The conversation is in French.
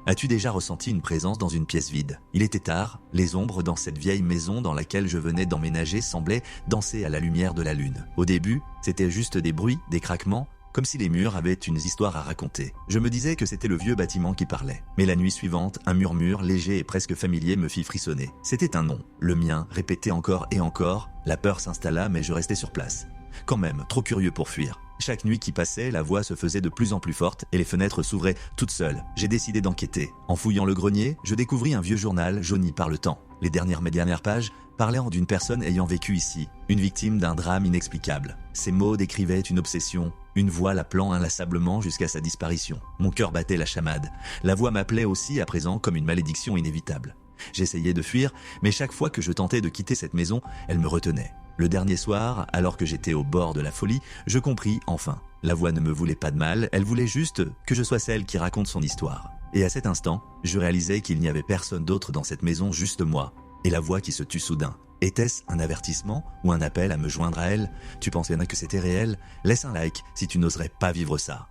As-tu déjà ressenti une présence dans une pièce vide? Il était tard, les ombres dans cette vieille maison dans laquelle je venais d'emménager semblaient danser à la lumière de la lune. Au début, c'était juste des bruits, des craquements, comme si les murs avaient une histoire à raconter. Je me disais que c'était le vieux bâtiment qui parlait. Mais la nuit suivante, un murmure léger et presque familier me fit frissonner. C'était un nom, le mien, répété encore et encore. La peur s'installa mais je restais sur place. Quand même, trop curieux pour fuir. Chaque nuit qui passait, la voix se faisait de plus en plus forte et les fenêtres s'ouvraient toutes seules. J'ai décidé d'enquêter. En fouillant le grenier, je découvris un vieux journal jauni par le temps. Les dernières pages parlaient d'une personne ayant vécu ici, une victime d'un drame inexplicable. Ces mots décrivaient une obsession, une voix l'appelant inlassablement jusqu'à sa disparition. Mon cœur battait la chamade. La voix m'appelait aussi à présent comme une malédiction inévitable. J'essayais de fuir, mais chaque fois que je tentais de quitter cette maison, elle me retenait. Le dernier soir, alors que j'étais au bord de la folie, je compris enfin. La voix ne me voulait pas de mal, elle voulait juste que je sois celle qui raconte son histoire. Et à cet instant, je réalisais qu'il n'y avait personne d'autre dans cette maison, juste moi, et la voix qui se tut soudain. Était-ce un avertissement ou un appel à me joindre à elle? Tu pensais que c'était réel? Laisse un like si tu n'oserais pas vivre ça.